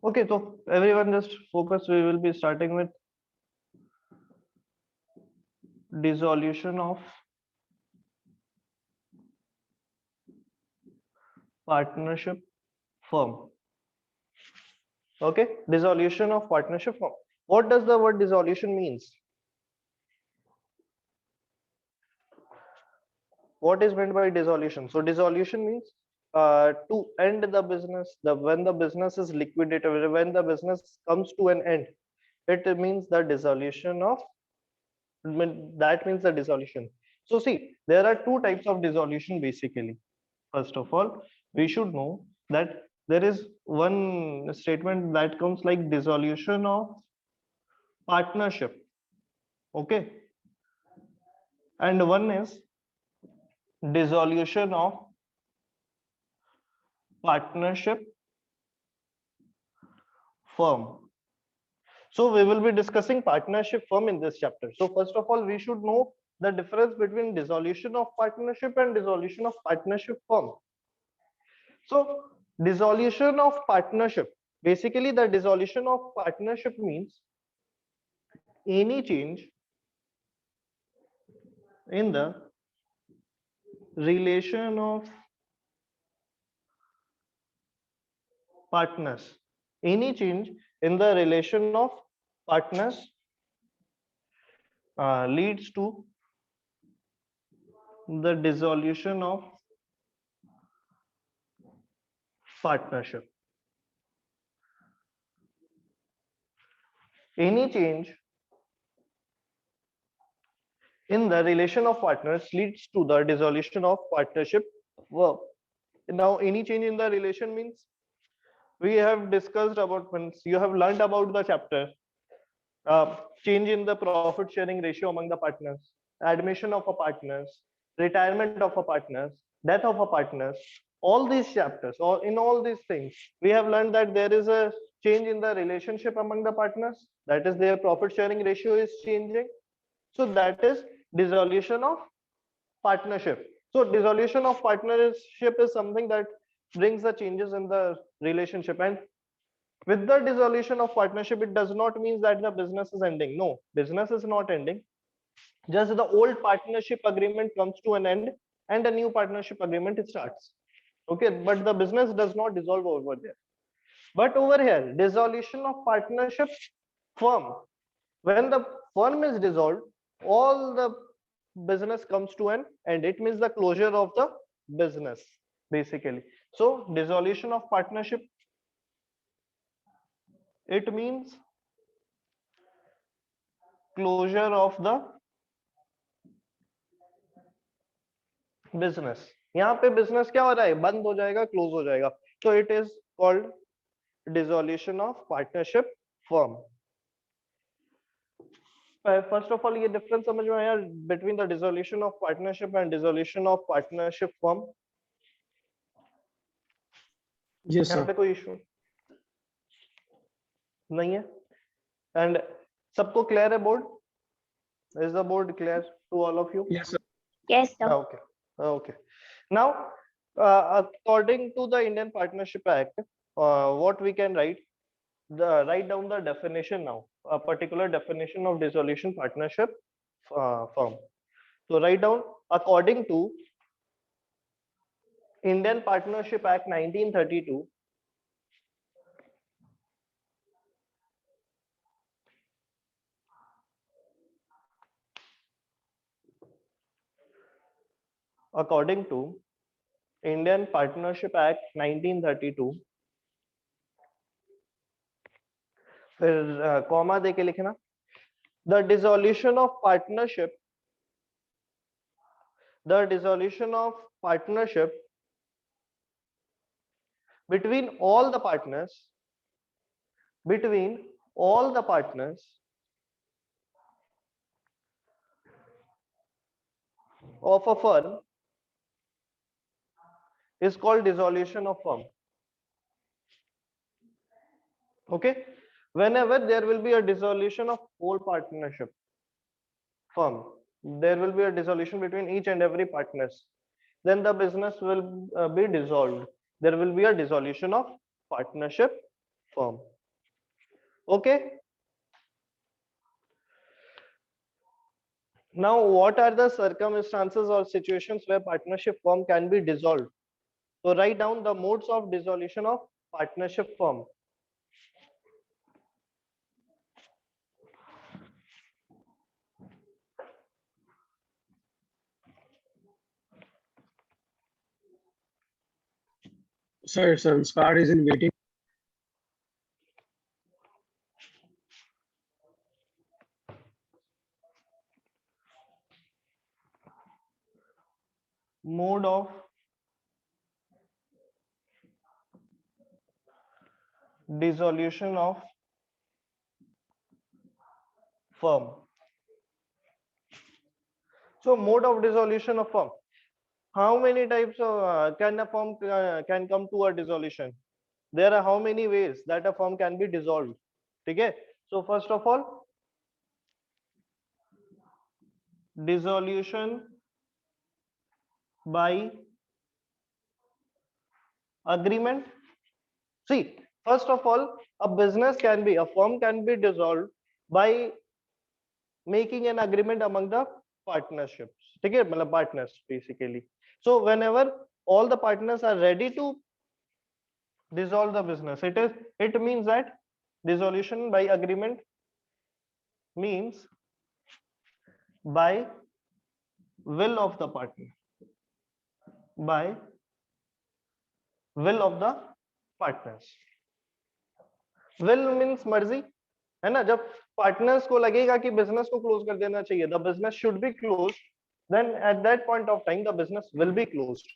Okay, so everyone just focus. We will be starting with dissolution of partnership firm. Okay, dissolution of partnership firm. What does the word dissolution means? What is meant by dissolution? So dissolution means to end the business. When the business is liquidated, when the business comes to an end, it means the dissolution of. That means the dissolution. So see, there are two types of dissolution basically. First of all, we should know that there is one statement that comes like dissolution of partnership. Okay, and one is dissolution of partnership firm. So we will be discussing partnership firm in this chapter. So first of all, we should know the difference between dissolution of partnership and dissolution of partnership firm. So dissolution of partnership, basically the dissolution of partnership means any change in the relation of partners. Any change in the relation of partners leads to the dissolution of partnership. Any change in the relation of partners leads to the dissolution of partnership verb. Now, any change in the relation means we have discussed about, once you have learned about the chapter, change in the profit sharing ratio among the partners, admission of a partners, retirement of a partners, death of a partners. All these chapters, or in all these things, we have learned that there is a change in the relationship among the partners. That is, their profit sharing ratio is changing. So that is dissolution of partnership. So dissolution of partnership is something that brings the changes in the relationship. And with the dissolution of partnership, it does not mean that the business is ending. No, business is not ending. Just the old partnership agreement comes to an end and a new partnership agreement starts. Okay, but the business does not dissolve over there. But over here, dissolution of partnership firm. When the firm is dissolved, all the business comes to an end. It means the closure of the business, basically. So dissolution of partnership, it means closure of the business. यहाँ पे business क्या हो रहा है? बंद हो जाएगा, close हो जाएगा. So it is called dissolution of partnership firm. First of all, ये difference समझ में आया between the dissolution of partnership and dissolution of partnership firm? Yes, यहाँ sir. पे कोई issue नहीं है? And सबको clear है board? Is the board clear to all of you? Yes, sir. Yes, sir. Okay. Okay. Now, according to the Indian Partnership Act, what we can write? Write down the definition now. A particular definition of dissolution partnership firm. So write down according to Indian Partnership Act 1932. According to Indian Partnership Act 1932, फिर comma देके लिखना. The dissolution of partnership between all the partners of a firm is called dissolution of firm. Okay, whenever there will be a dissolution of whole partnership firm, there will be a dissolution between each and every partners, then the business will be dissolved. There will be a dissolution of partnership firm. Okay. Now, what are the circumstances or situations where partnership firm can be dissolved? So write down the modes of dissolution of partnership firm. Sir, Sanskar is in waiting. Mode of dissolution of firm. So mode of dissolution of firm. How many types of can a firm can come to a dissolution? There are how many ways that a firm can be dissolved? Okay. So first of all, dissolution by agreement. See, first of all, a firm can be dissolved by making an agreement among the partnerships. Okay, मतलब partners basically. So whenever all the partners are ready to dissolve the business, it means that dissolution by agreement means by will of the partner, by will of the partners. Will means मर्जी, है ना? जब partners को लगेगा कि business को close कर देना चाहिए, the business should be close, then at that point of time the business will be closed.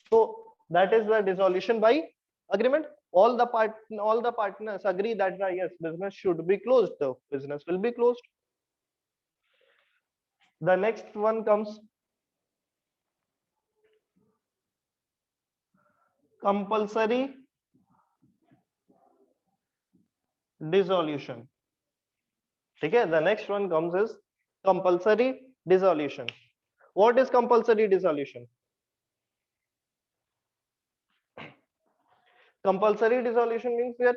So that is the dissolution by agreement. All the partners agree that yes, business should be closed, the business will be closed. The next one comes compulsory dissolution. Okay, the next one comes is compulsory dissolution. What is compulsory dissolution? Compulsory dissolution means that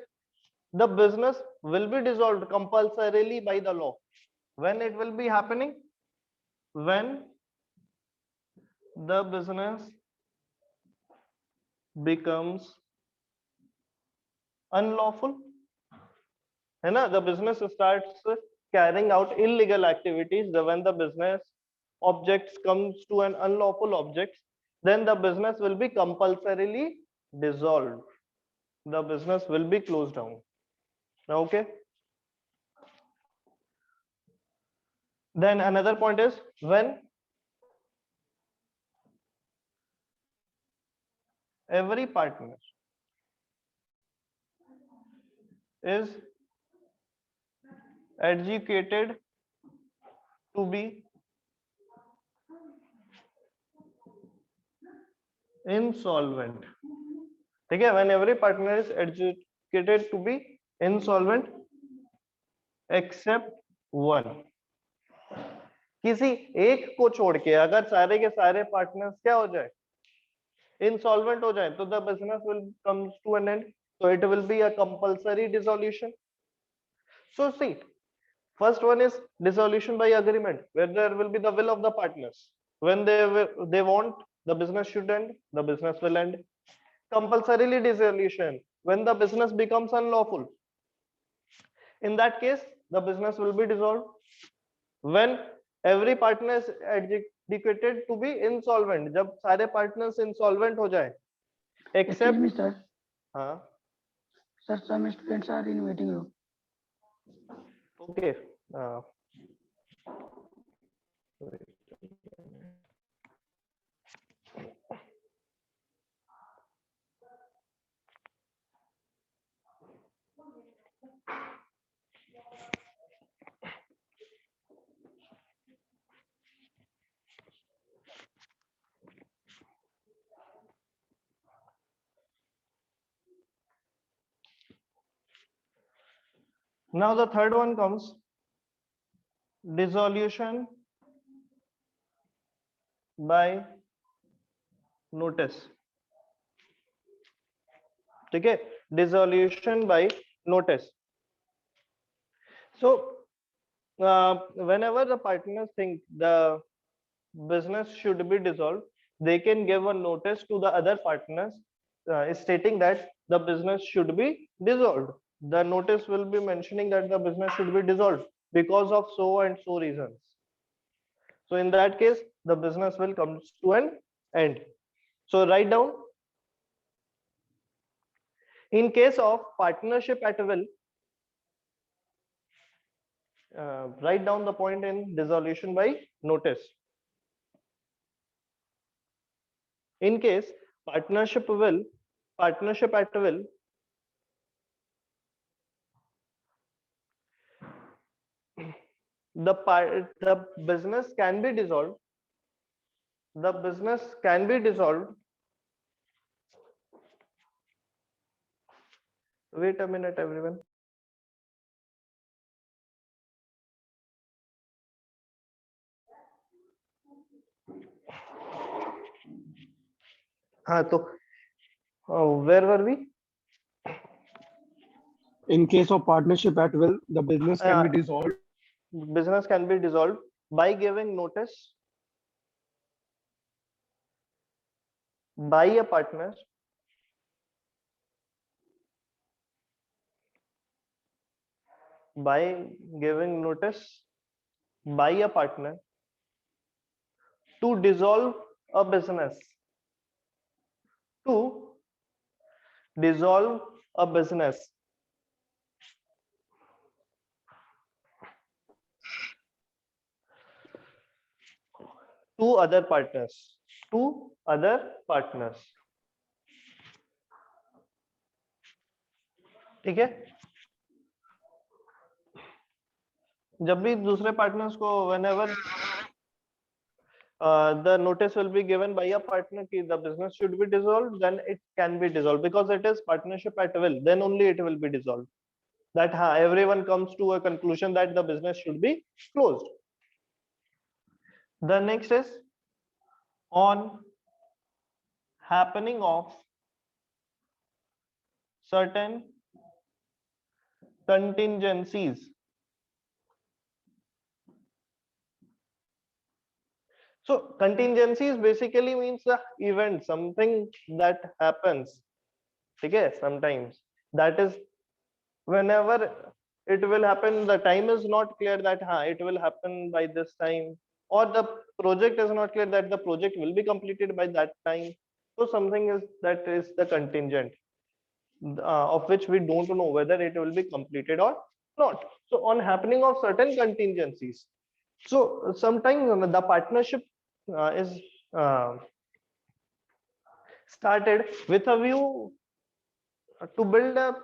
the business will be dissolved compulsorily by the law. When it will be happening? When the business becomes unlawful, है ना? The business starts carrying out illegal activities. When the business objects comes to an unlawful object, then the business will be compulsorily dissolved. The business will be closed down. Okay. Then another point is when every partner is educated to be insolvent. Okay, when every partner is educated to be insolvent except one. किसी एक को छोड़ के अगर सारे के सारे partners क्या हो जाए, insolvent हो जाए, तो the business will comes to an end. So it will be a compulsory dissolution. So see, first one is dissolution by agreement, where there will be the will of the partners. When they want, the business should end, the business will end. Compulsorily dissolution, when the business becomes unlawful. In that case, the business will be dissolved. When every partner is educated to be insolvent, जब सारे partners insolvent हो जाए, except Excuse me, sir. हाँ, Sir, some students are in waiting room. okay. Now the third one comes dissolution by notice. ठीक है, dissolution by notice. So whenever the partners think the business should be dissolved, they can give a notice to the other partners stating that the business should be dissolved. The notice will be mentioning that the business should be dissolved because of so and so reasons. So in that case, the business will come to an end. So write down, in case of partnership at will, write down the point in dissolution by notice. In case partnership at will, the business can be dissolved. The business can be dissolved. Wait a minute, everyone. हाँ तो where were we? In case of partnership at will, the business can be dissolved. Business can be dissolved by giving notice by a partner by giving notice by a partner to dissolve a business, to dissolve a business to other partners, to other partners. ठीक है, जब भी दूसरे partners को whenever the notice will be given by a partner कि the business should be dissolved, then it can be dissolved because it is partnership at will. Then only it will be dissolved. That everyone comes to a conclusion that the business should be closed. The next is on happening of certain contingencies. So contingencies basically means the event, something that happens. Okay, sometimes that is whenever it will happen, the time is not clear that it will happen by this time, or the project is not clear that the project will be completed by that time. So something is that is the contingent of which we don't know whether it will be completed or not. So on happening of certain contingencies, so sometimes the partnership is started with a view to build a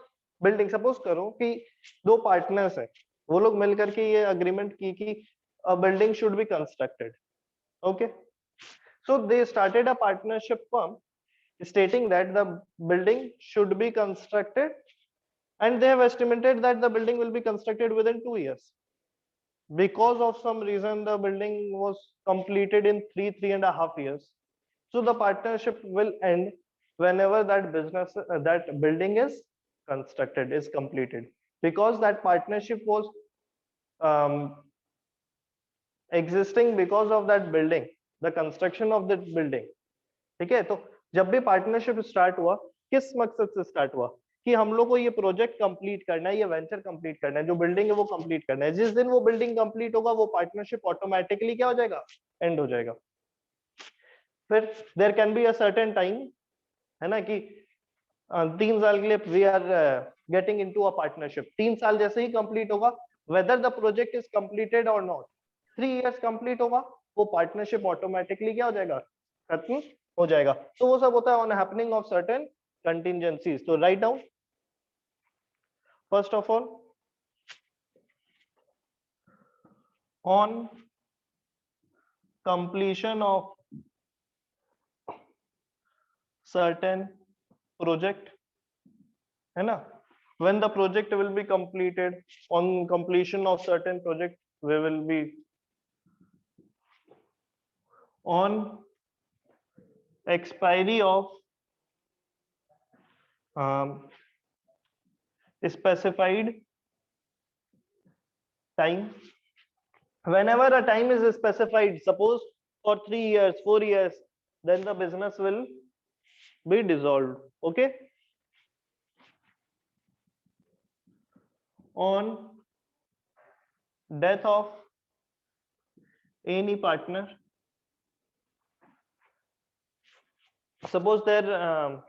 building. Suppose करो कि दो partners हैं, वो लोग मिलकर के ये agreement की कि a building should be constructed. Okay, so they started a partnership firm stating that the building should be constructed, and they have estimated that the building will be constructed within 2 years. Because of some reason, the building was completed in 3.5 years. So the partnership will end whenever that business, that building is constructed, is completed, because that partnership was existing because of that building, the construction of that building. ठीक है, तो जब भी partnership start हुआ, किस मकसद से start हुआ कि हम लोग को ये प्रोजेक्ट कंप्लीट करना है, ये वेंचर कंप्लीट करना है, जो बिल्डिंग है वो कंप्लीट करना है. जिस दिन वो बिल्डिंग कंप्लीट होगा, वो पार्टनरशिप ऑटोमेटिकली क्या हो जाएगा, एंड हो जाएगा. फिर there can be a certain time, है ना, कि 3 साल के लिए we are getting into a partnership. 3 साल जैसे ही कंप्लीट होगा, whether the project is completed और नॉट, 3 इयर्स कंप्लीट होगा, वो पार्टनरशिप ऑटोमेटिकली क्या हो जाएगा, खत्म हो जाएगा. तो वो सब होता है ऑन हैपनिंग ऑफ सर्टेन कंटिंजेंसीज. तो write down, first of all, on completion of certain project, है ना, when the project will be completed, on completion of certain project, we will be on expiry of specified time. Whenever a time is specified, suppose for 3 years, 4 years, then the business will be dissolved. Okay. On death of any partner, suppose there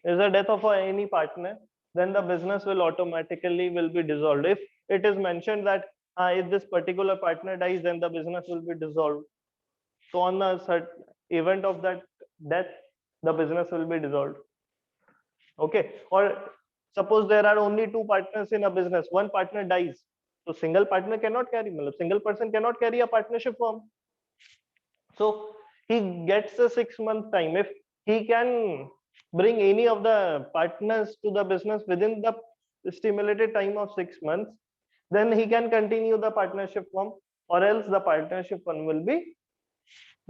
is a death of any partner, then the business will automatically will be dissolved. If it is mentioned that if this particular partner dies, then the business will be dissolved. So on the certain event of that death, the business will be dissolved. Okay. Or suppose there are only two partners in a business, one partner dies, so single partner cannot carry, single person cannot carry a partnership firm. So he gets a 6-month time. If he can bring any of the partners to the business within the stimulated time of 6 months, then he can continue the partnership firm, or else the partnership firm will be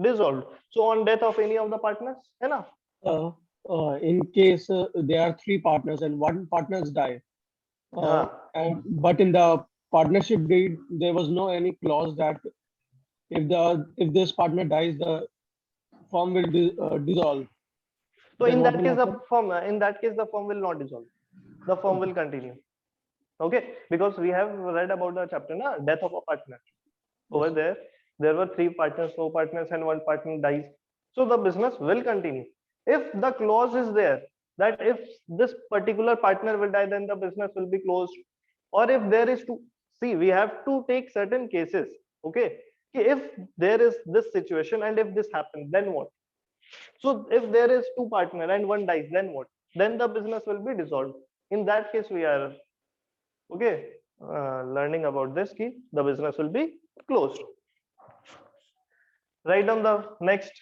dissolved. So on death of any of the partners, है ना? In case there are three partners and one partners die, but in the partnership deed there was no any clause that if this partner dies, the firm will dissolve. So Then in what that will case, happen? the firm will not dissolve. The firm will continue. Okay, because we have read about the chapter, na, death of a partner. Over there were 3 partners, 4 partners, and one partner dies. So the business will continue. If the clause is there that if this particular partner will die, then the business will be closed. Or if there is to see, we have to take certain cases. Okay, if there is this situation and if this happens, then what? So if there is 2 partner and one dies, then what? Then the business will be dissolved. In that case, we are okay learning about this key. The business will be closed. Write down the next.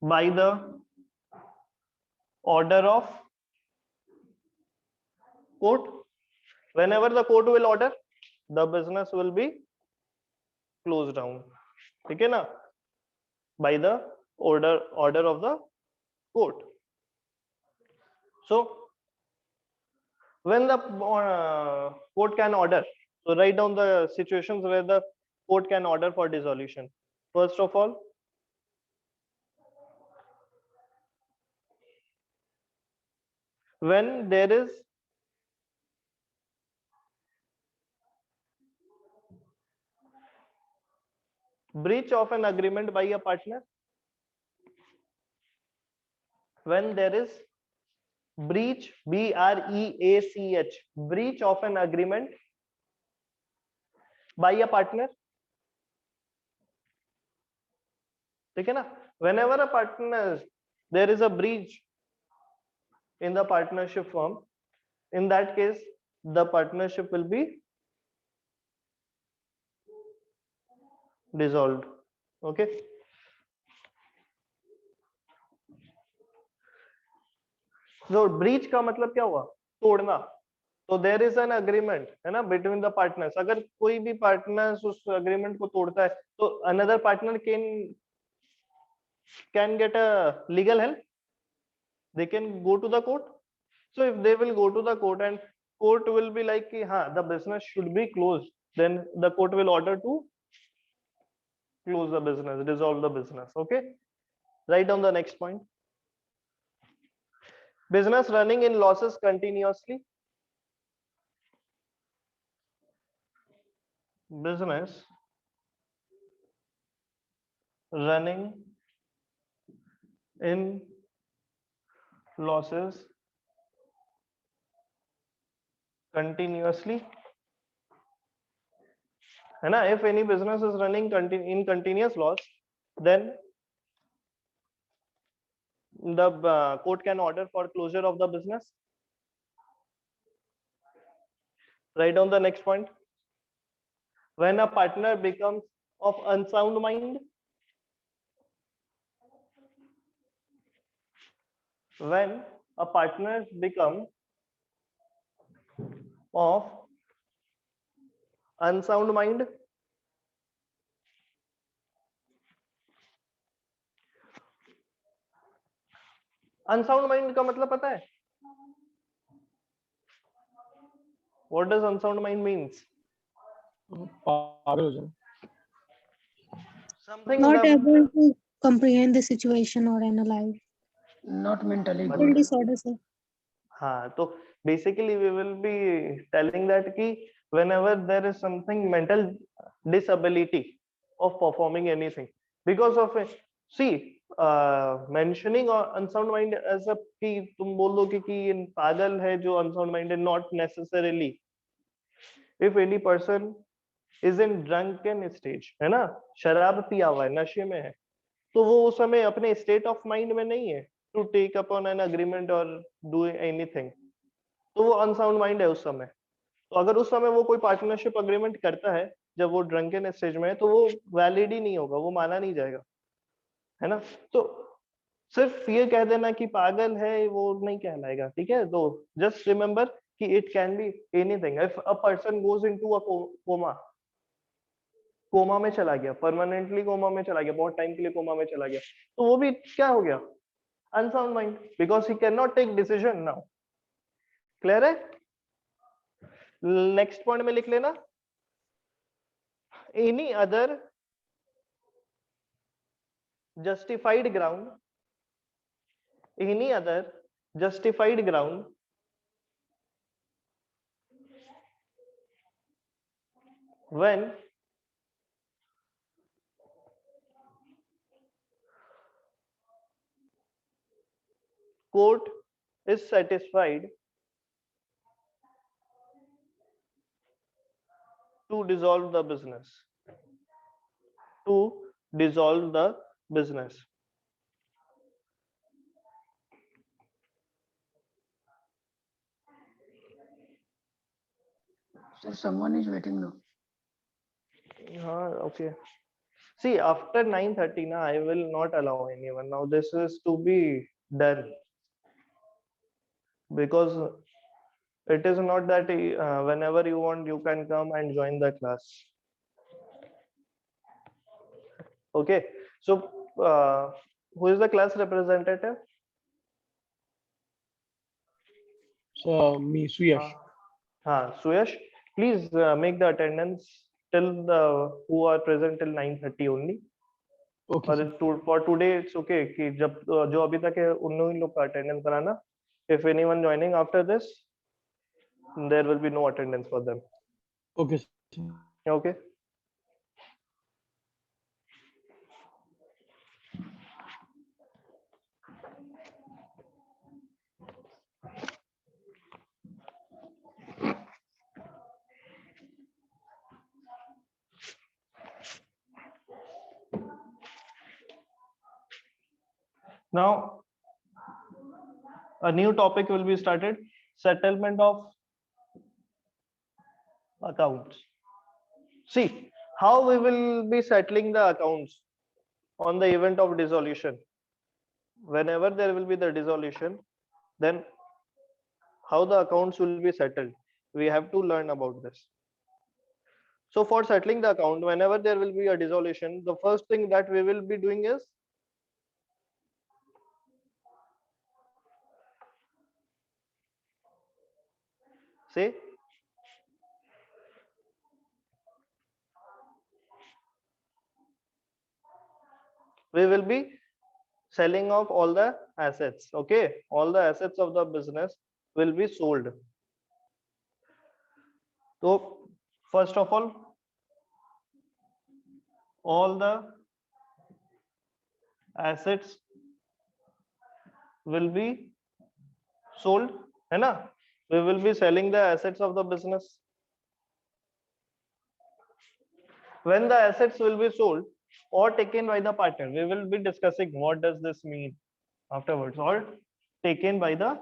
By the order of court. Whenever the court will order, the business will be closed down. Okay, na? By the order of the court. So when the court can order, so write down the situations where the court can order for dissolution. First of all, when there is breach of an agreement by a partner, when there is breach, BREACH, breach of an agreement by a partner. ठीक है ना? Whenever a partner, there is a breach in the partnership firm, in that case the partnership will be dissolved. Okay, so breach का मतलब क्या हुआ? तोड़ना. तो there is an agreement, है ना, बिटवीन द पार्टनर्स. अगर कोई भी पार्टनर्स उस अग्रीमेंट को तोड़ता है, तो another partner can get a legal help. They can go to the court. So if they will go to the court and court will be like कि हाँ, the business should be closed, then the court will order to close the business, dissolve the business. Okay, write down the next point. Business running in losses continuously. Business running in losses continuously, है ना? If any business is running in continuous loss, then the court can order for closure of the business. Write down the next point. When a partner becomes of unsound mind, when a partner become of unsound mind, unsound mind का मतलब पता है? What does unsound mind means? पागल हो जाओ. Something Not the able to comprehend the situation or analyze. Not mentally मतलब Mental good. disorder, sir. हाँ, तो basically we will be telling that कि whenever there is something mental disability of performing anything because of it, see mentioning unsound mind as a कि तुम बोल दो कि ये पागल है जो unsound mind है, not necessarily. If any person is in drunken stage, है ना, शराब पिया हुआ है, नशे में है, तो वो उस समय अपने स्टेट ऑफ माइंड में नहीं है to take upon an agreement और डू एनीथिंग, तो वो अनसाउंड माइंड है उस समय. तो अगर उस समय वो कोई पार्टनरशिप अग्रीमेंट करता है जब वो ड्रंकन स्टेज में है, तो वो वैलिड ही नहीं होगा, वो माना नहीं जाएगा, है ना. तो सिर्फ ये कह देना कि पागल है वो नहीं कहलाएगा, ठीक है. तो जस्ट रिमेम्बर कि it can be anything. If a person goes into a coma, coma में चला गया, परमानेंटली कोमा में चला गया, बहुत टाइम के लिए कोमा में चला गया, तो वो भी क्या हो गया, unsound mind, because he can not take decision now. Clear है? नेक्स्ट पॉइंट में लिख लेना, any other justified ground, any other justified ground when court is satisfied to dissolve the business, to dissolve the business. Sir, someone is waiting now. Okay. See, after 9:30 now, I will not allow anyone. Now this is to be done, because it is not that whenever you want you can come and join the class. Okay. So who is the class representative? So me, Suyash. Suyash, please make the attendance till the who are present till 9:30 only. Okay, और sir. for today it's okay कि जब जो अभी तक है उन लोग का अटेंडेंस कराना. If anyone joining after this, there will be no attendance for them. Okay, sir. Okay. Now a new topic will be started, settlement of accounts. See how we will be settling the accounts on the event of dissolution. Whenever there will be the dissolution, then how the accounts will be settled, we have to learn about this. So for settling the account, whenever there will be a dissolution, the first thing that we will be doing is say we will be selling off all the assets. Okay, all the assets of the business will be sold. So first of all the assets will be sold, है ना. We will be selling the assets of the business. When the assets will be sold or taken by the partner, we will be discussing what does this mean afterwards, or taken by the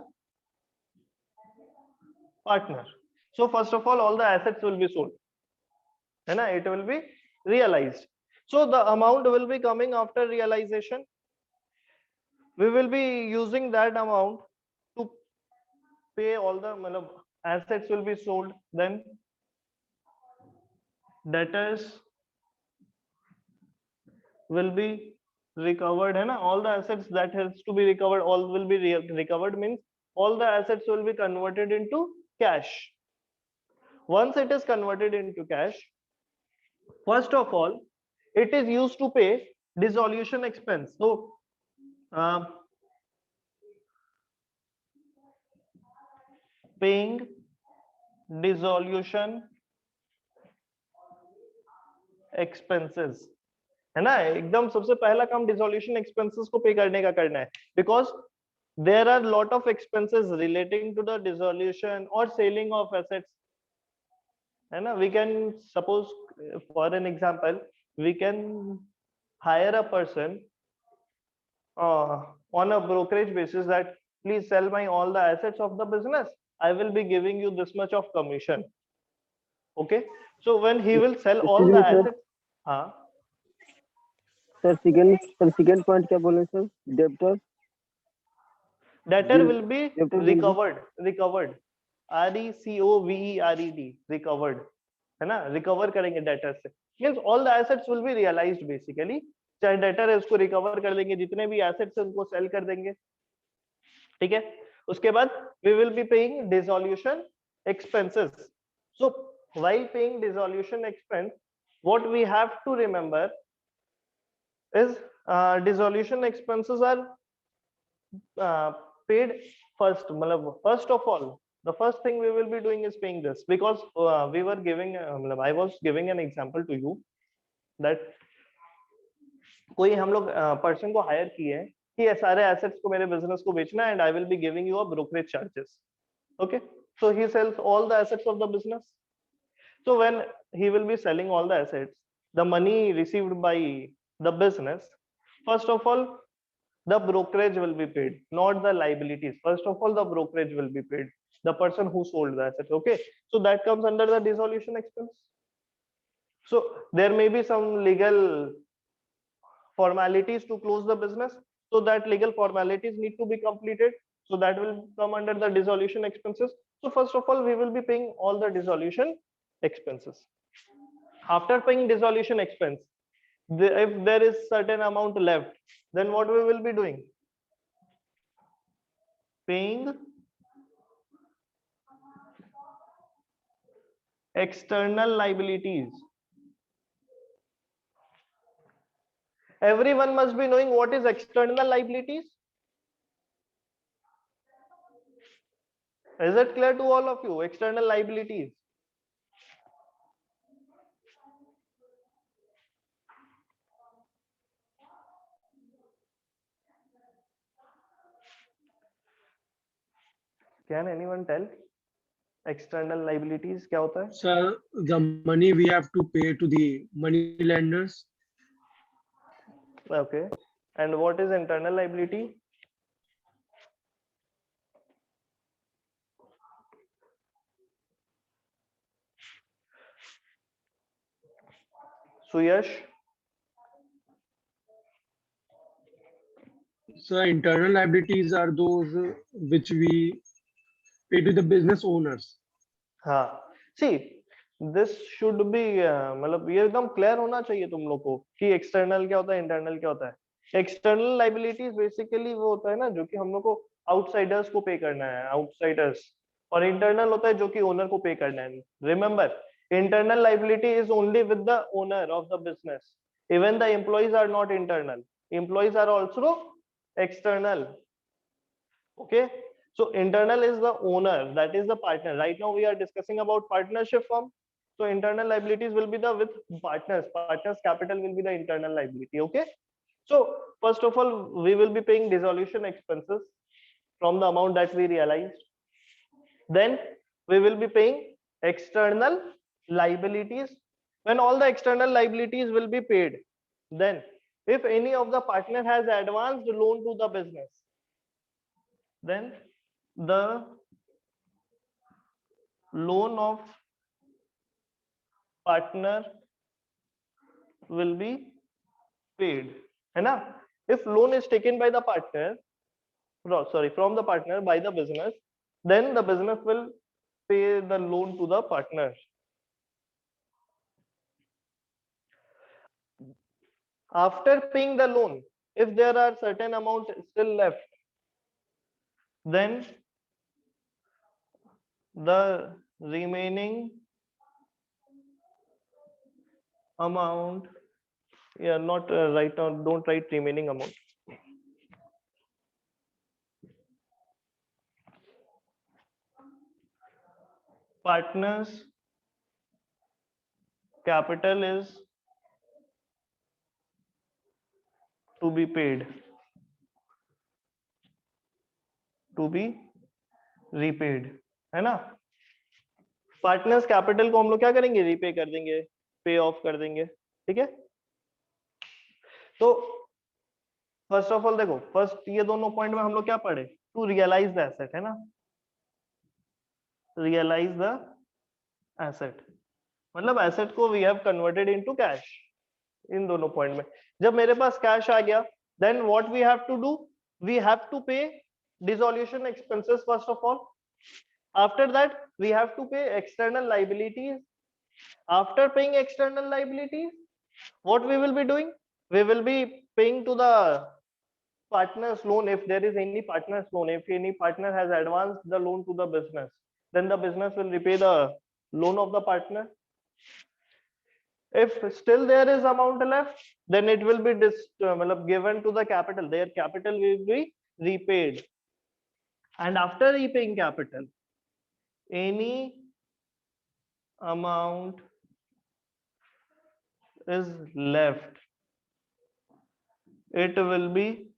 partner. So first of all the assets will be sold, है ना, it will be realized. So the amount will be coming after realization. We will be using that amount to pay all the assets will be sold, then debtors will be recovered, है ना. All the assets that has to be recovered, all will be recovered, means all the assets will be converted into cash. Once it is converted into cash, first of all, it is used to pay dissolution expense. So paying dissolution expenses, है ना, एकदम सबसे पहला काम dissolution expenses को पे करने का करना है, because there are lot of expenses relating to the dissolution और सेलिंग ऑफ एसेट्स, है ना. We can suppose for an example, we can hire a person on a brokerage basis that please sell my all the assets of the business, I will be giving you this much of commission. Okay, so when he will sell all the assets, हाँ sir second point क्या बोले sir? Debtor debtor will be Debtor will be- recovered RECOVERED, recovered, है ना, recover करेंगे debtor से, means all the assets will be realised basically. चाहे debtor है उसको रिकवर कर देंगे, जितने भी एसेट्स है उनको सेल कर देंगे, ठीक है. उसके बाद we will be paying dissolution expenses. So while paying dissolution expense, what we have to remember is dissolution expenses are paid first. First of all, the first thing we will be doing is paying this, because we were giving I was giving an example to you that कोई हम लोग person को higher किए हैं कि ये सारे assets को मेरे बिजनेस को बेचना है, and I will be giving you a brokerage charges. Okay, so he sells all the assets of the business. So when he will be selling all the assets, the money received by the business, first of all, the brokerage will be paid, not the liabilities. First of all, the brokerage will be paid, the person who sold the assets. Okay, so that comes under the dissolution expense. So there may be some legal formalities to close the business, so that legal formalities need to be completed, so that will come under the dissolution expenses. So first of all, we will be paying all the dissolution expenses. After paying dissolution expense, if there is certain amount left, then what we will be doing? Paying external liabilities. Everyone must be knowing what is external liabilities. Is it clear to all of you? External liabilities. Can anyone tell external liabilities क्या होता है? Sir, the money we have to pay to the money lenders. Okay, and what is internal liability? Suyash, So internal liabilities are those which we pay to the business owners. हाँ, see, this should be मतलब ये एकदम clear होना चाहिए तुम लोग को कि एक्सटर्नल क्या होता है, इंटरनल क्या होता है. एक्सटर्नल लाइबिलिटीज बेसिकली वो होता है ना जो कि हम लोग को आउटसाइडर्स को पे करना है, आउटसाइडर्स, और इंटरनल होता है जो कि ओनर को पे करना है. Remember, internal liability is only with the owner of the business. Even the employees are not internal. Employees are also external. Okay, so internal is the owner, that is the partner. Right now we are discussing about partnership firm. So internal liabilities will be the with partners. Partners capital will be the internal liability. Okay, so first of all, we will be paying dissolution expenses from the amount that we realized. Then we will be paying external liabilities. When all the external liabilities will be paid, then if any of the partner has advanced loan to the business, then the loan of partner will be paid, है ना. If loan is taken by the partner, from the partner by the business, then the business will pay the loan to the partner. After paying the loan, if there are certain amount still left, then the remaining amount, yeah, not write down, don't write remaining amount. Partners capital is to be paid, to be repaid, है ना? Partners capital को हम लोग क्या करेंगे, repay कर देंगे, पे ऑफ कर देंगे, ठीक है? तो फर्स्ट ऑफ ऑल देखो, फर्स्ट ये दोनों पॉइंट में हम लोग क्या पढ़े, टू रियलाइज द एसेट, है ना? रियलाइज द एसेट मतलब एसेट को we have converted into cash. इन दोनों पॉइंट में जब मेरे पास कैश आ गया, then what we have to do, we have to pay dissolution expenses first of all. After that, we have to pay external liabilities. After paying external liabilities, what we will be doing? We will be paying to the partner's loan if there is any partner's loan. If any partner has advanced the loan to the business, then the business will repay the loan of the partner. If still there is amount left, then it will be given to the capital. Their capital will be repaid. And after repaying capital, any amount is left, it will be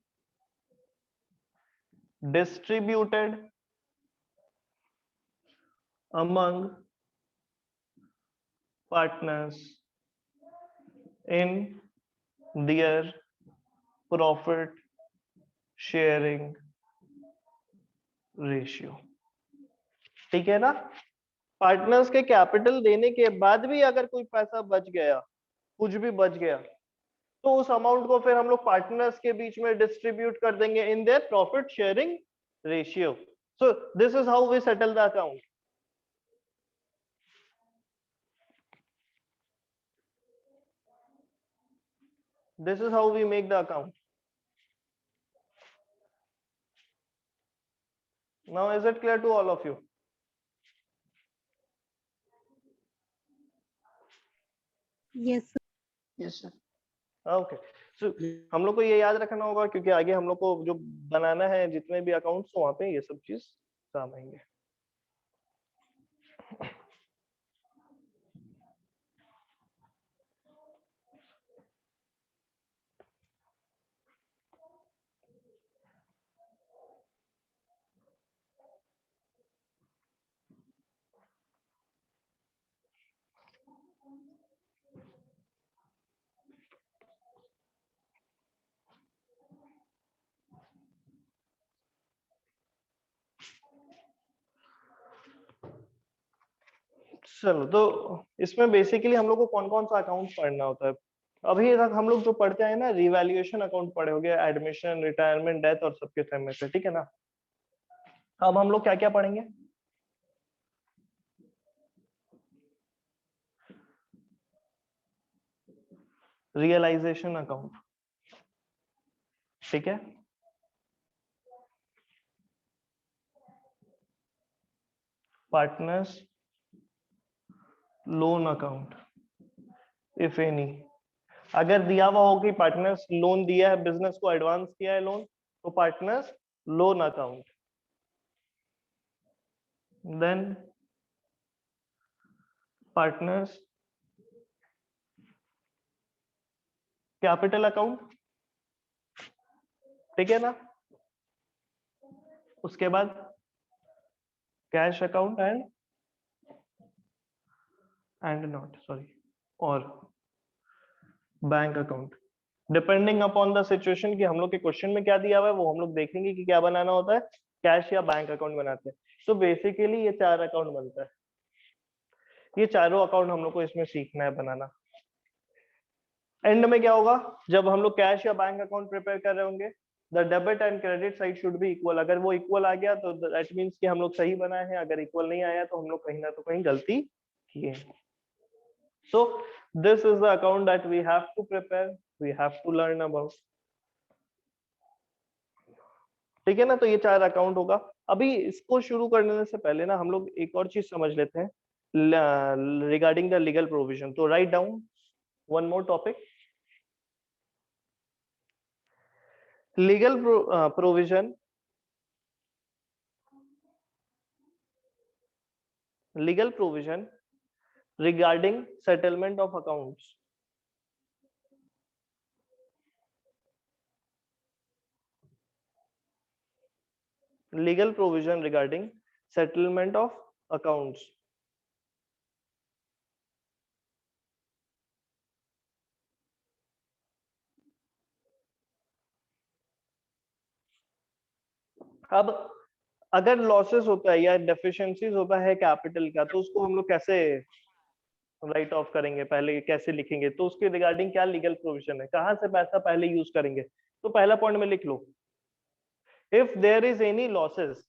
distributed among partners in their profit sharing ratio। ठीक है ना? Partners के capital देने के बाद भी अगर कोई पैसा बच गया, कुछ भी बच गया, तो उस अमाउंट को फिर हम लोग पार्टनर्स के बीच में डिस्ट्रीब्यूट कर देंगे in their profit sharing ratio. So this is how we settle the account. This is how we make the account. Now is it clear to all of you? Yes, sir. Yes, sir. Okay so हम लोग को ये याद रखना होगा क्योंकि आगे हम लोग को जो बनाना है जितने भी अकाउंट्स वहां पे ये सब चीज काम आएंगे। चलो तो इसमें बेसिकली हम लोग को कौन कौन सा अकाउंट पढ़ना होता है। अभी तक हम लोग जो पढ़ते हैं ना, रिवैल्यूएशन अकाउंट पढ़े हो गए, एडमिशन, रिटायरमेंट, डेथ और सबके टाइम में से, ठीक है ना? अब हम लोग क्या क्या पढ़ेंगे? रियलाइजेशन अकाउंट, ठीक है? Partners loan account if any, अगर दिया हुआ हो कि पार्टनर्स लोन दिया है, बिजनेस को एडवांस किया है लोन, तो partners loan account. Then partners capital account, ठीक है ना? उसके बाद cash account and not sorry और bank account, depending upon the situation कि हम लोग के क्वेश्चन में क्या दिया हुआ है वो हम लोग देखेंगे कि क्या बनाना होता है, कैश या बैंक अकाउंट बनाते हैं। तो बेसिकली ये 4 अकाउंट बनता है। ये चारों अकाउंट हम लोग को इसमें सीखना है बनाना। एंड में क्या होगा, जब हम लोग कैश या बैंक अकाउंट प्रिपेयर कर रहे होंगे, the debit and credit side should be equal. अगर वो इक्वल आ गया तो दैट मींस कि हम लोग सही बनाए हैं, अगर इक्वल नहीं आया तो हम लोग कहीं ना तो कहीं गलती किए। So this is the account that we have to prepare, we have to learn about, ठीक है ना? तो ये 4 अकाउंट होगा। अभी इसको शुरू करने से पहले ना हम लोग एक और चीज समझ लेते हैं रिगार्डिंग द लीगल प्रोविजन। तो write down one more topic. Legal provision. Legal provision regarding settlement of accounts. Legal provision regarding settlement of accounts. अब अगर लॉसेस होता है या डेफिशिएंसीज होता है कैपिटल का, तो उसको हम लोग कैसे राइट ऑफ करेंगे, पहले कैसे लिखेंगे, तो उसके रिगार्डिंग क्या लीगल प्रोविजन है, कहां से पैसा पहले यूज करेंगे? तो पहला पॉइंट में लिख लो, if there is any losses,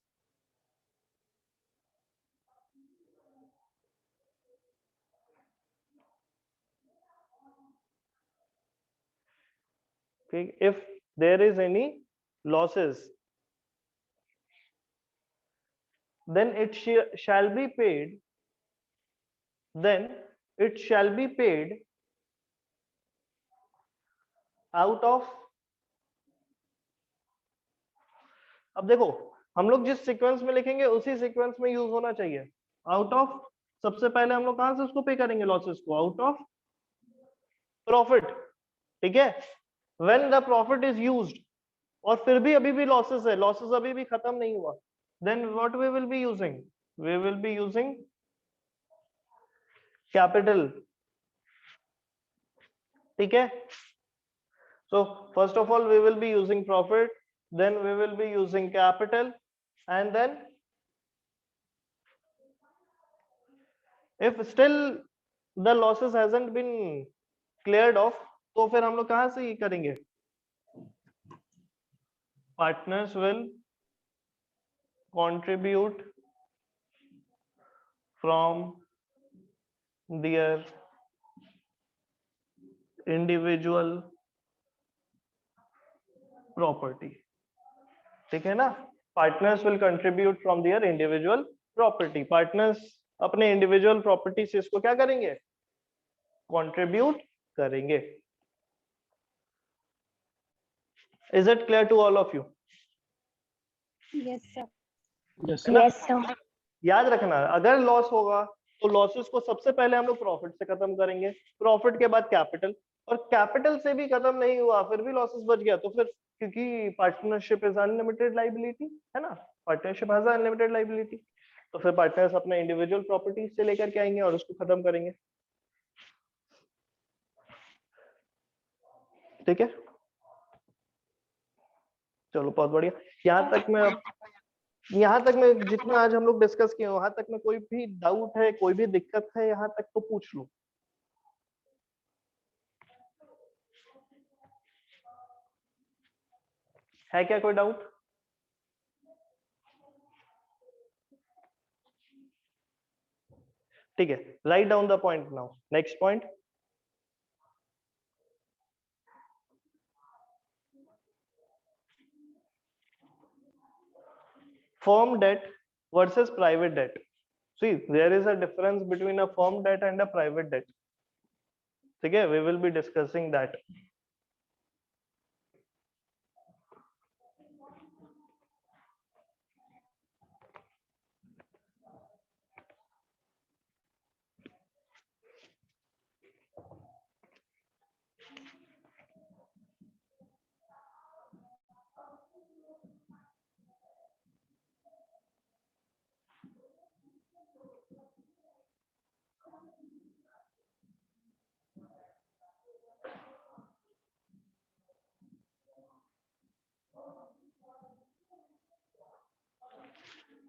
if there is any losses, then it shall be paid, then it shall be paid out of, अब देखो हम लोग जिस सीक्वेंस में लिखेंगे उसी सीक्वेंस में यूज होना चाहिए। आउट ऑफ, सबसे पहले हम लोग कहां से उसको पे करेंगे लॉसेस को? आउट ऑफ प्रॉफिट, ठीक है। When the profit is used, और फिर भी अभी भी लॉसेस है, लॉसेस अभी भी खत्म नहीं हुआ, then what we will be using? We will be using capital, ठीक है। So first of all we will be using profit, then we will be using capital, and then if still the losses hasn't been cleared off, तो फिर हम लोग कहां से करेंगे? Partners will contribute from their individual property, ठीक है ना। Partners will contribute from their individual property, partners अपने इंडिविजुअल प्रॉपर्टी से इसको क्या करेंगे? कंट्रीब्यूट करेंगे। Is it clear to all of you? Yes, sir. Yes, Yes, sir. याद रखना, अगर लॉस होगा तो लॉसेस को सबसे पहले हम लोग प्रॉफिट से खत्म करेंगे, प्रॉफिट के बाद कैपिटल, और कैपिटल से भी खत्म नहीं हुआ फिर भी लॉसेस बच गया, तो फिर क्योंकि पार्टनरशिप इज अनलिमिटेड लाइबिलिटी, है ना, पार्टनरशिप हैज अनलिमिटेड लाइबिलिटी, तो फिर पार्टनर्स अपने इंडिविजुअल प्रॉपर्टी से लेकर के आएंगे और उसको खत्म करेंगे, ठीक है। चलो बहुत बढ़िया। यहाँ तक मैं जितना आज हम लोग डिस्कस किए वहां तक में कोई भी डाउट है, कोई भी दिक्कत है यहाँ तक, तो पूछ लो। है क्या कोई डाउट? ठीक है, write down the point now. Next point, firm debt versus private debt. See, there is a difference between a firm debt and a private debt, ठीक है, we will be discussing that.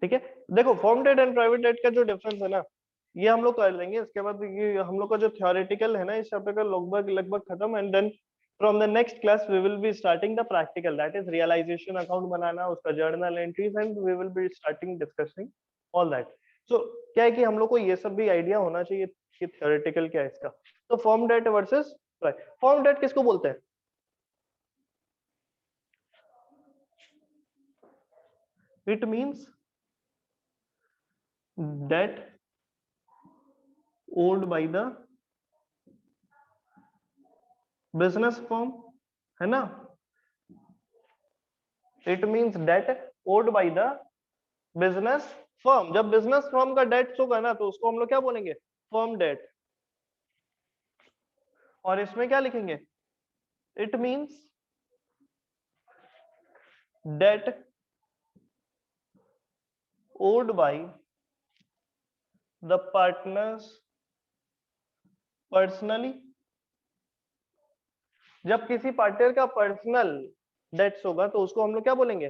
ठीक है, देखो firm debt and private debt का जो difference है ना, ये हम लोग कर लेंगे, इसके बाद ये हम लोग का जो थ्योरेटिकल है ना इस चैप्टर का लगभग खत्म, and then from the next class we will be starting the practical, that is realisation account बनाना, उसका journal entries, and we will be starting discussing all that. So क्या है कि हम लोग को ये सब भी आइडिया होना चाहिए कि थ्योरेटिकल क्या है इसका। तो firm debt versus, firm debt किसको बोलते हैं? It means debt owed by the business firm, है ना, it means debt owed by the business firm. जब बिजनेस फर्म का डेट होगा ना तो उसको हम लोग क्या बोलेंगे, फर्म डेट। और इसमें क्या लिखेंगे, it means debt owed by the partners personally। जब किसी पार्टनर का पर्सनल डेट्स होगा तो उसको हम लोग क्या बोलेंगे,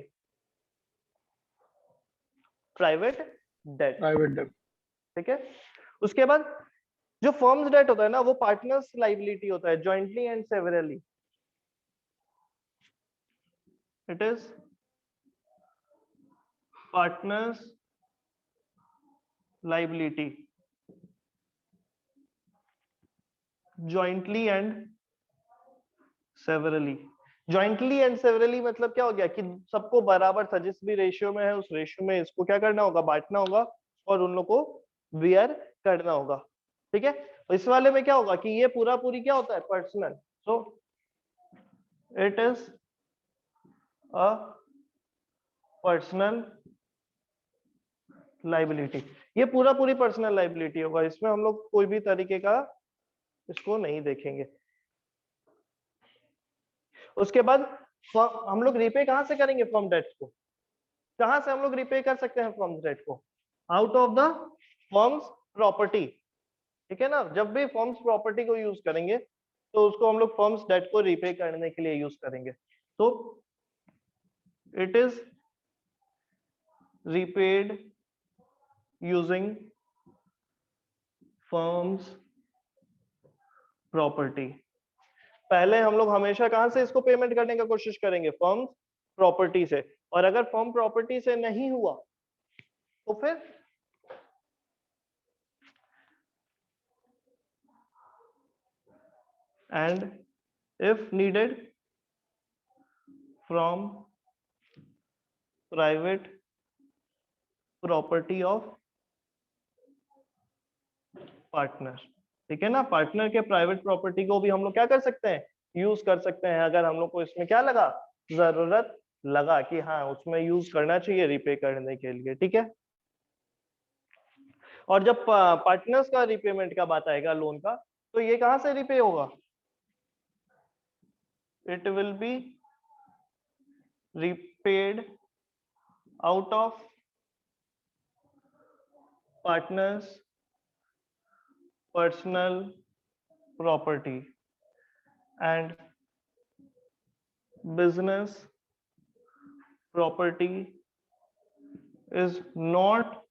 प्राइवेट डेट। Private debt. ठीक है, उसके बाद जो फर्म्स डेट होता है ना वो पार्टनर्स लाइबिलिटी होता है, jointly and severally. It is partners liability jointly and severally. Jointly and severally मतलब क्या हो गया कि सबको बराबर था, जिस भी रेशियो में है उस रेशियो में इसको क्या करना होगा, बांटना होगा और उन लोग को बियर करना होगा। ठीक है, इस वाले में क्या होगा कि ये पूरा पूरी क्या होता है, personal. So it is a personal liability. ये पूरा पूरी पर्सनल लाइबिलिटी होगा, इसमें हम लोग कोई भी तरीके का इसको नहीं देखेंगे। उसके बाद हम लोग रिपे कहां से करेंगे फर्म डेट्स को, कहां से हम लोग रिपे कर सकते हैं फर्म डेट को, out of the firms property. ठीक है ना, जब भी फर्म्स प्रॉपर्टी को यूज करेंगे तो उसको हम लोग फर्म्स डेट को रिपे करने के लिए यूज करेंगे। तो it is repaid using firm's property। पहले हम लोग हमेशा कहां से इसको पेमेंट करने का कोशिश करेंगे, फर्म प्रॉपर्टी से। और अगर फर्म प्रॉपर्टी से नहीं हुआ तो फिर and if needed from private property of partner. ठीक है ना, पार्टनर के प्राइवेट प्रॉपर्टी को भी हम लोग क्या कर सकते हैं, यूज कर सकते हैं, अगर हम लोग को इसमें क्या लगा, जरूरत लगा कि हाँ उसमें यूज करना चाहिए रिपे करने के लिए। ठीक है, और जब पार्टनर्स का रिपेमेंट का बात आएगा लोन का, तो ये कहां से रिपे होगा, it will be repaid out of partners personal property and business property is not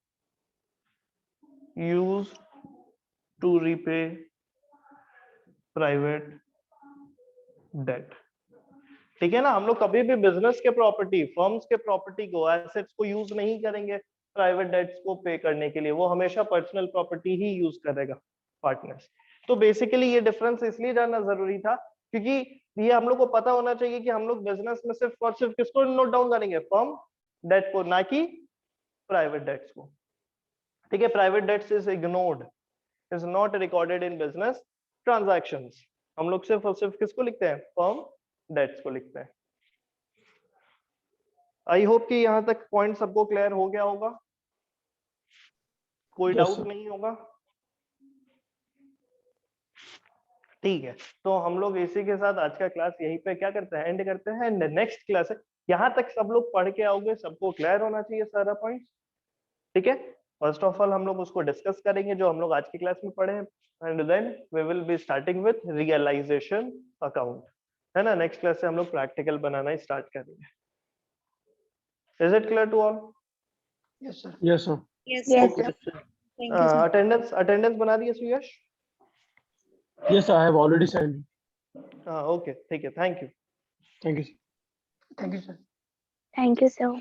used to repay private debt। ठीक है ना, हम लोग कभी भी बिजनेस के प्रॉपर्टी, फर्म्स के प्रॉपर्टी को, एसेट्स को यूज नहीं करेंगे प्राइवेट डेट्स को पे करने के लिए, वो हमेशा पर्सनल प्रॉपर्टी ही यूज करेगा पार्टनर्स। तो बेसिकली ये डिफरेंस इसलिए जानना जरूरी था क्योंकि ये हम लोग को पता होना चाहिए कि हम लोग बिजनेस में सिर्फ और सिर्फ किसको नोट डाउन करेंगे, फर्म डेट को, ना कि प्राइवेट डेट्स को। ठीक है, private debts is ignored, is not recorded in business transactions. हम लोग सिर्फ और सिर्फ किसको लिखते हैं, फर्म डेट्स को लिखते हैं। आई होप कि यहां तक पॉइंट सबको क्लियर हो गया होगा, कोई Yes, डाउट sir. नहीं होगा। ठीक है, तो हम लोग इसी के साथ आज का क्लास यहीं पे क्या करते हैं, एंड करते हैं। नेक्स्ट क्लास है, यहाँ तक सब लोग पढ़ के आओगे, सबको क्लियर होना चाहिए सारा पॉइंट। ठीक है, फर्स्ट ऑफ ऑल हम लोग उसको डिस्कस करेंगे जो हम लोग आज की क्लास में पढ़े हैं, and then we will be starting with realisation account, है ना। नेक्स्ट क्लास से हम लोग प्रैक्टिकल बनाना ही स्टार्ट करेंगे। Is it clear to all? Yes, sir. Yes, sir. Yes, Yes, sir. sir. Thank you, sir. Attendance बना दिए सुयश? Yes, sir. I have already signed. हाँ, ओके, ठीक है, thank you. Thank you, sir. Thank you, sir. Thank you, sir.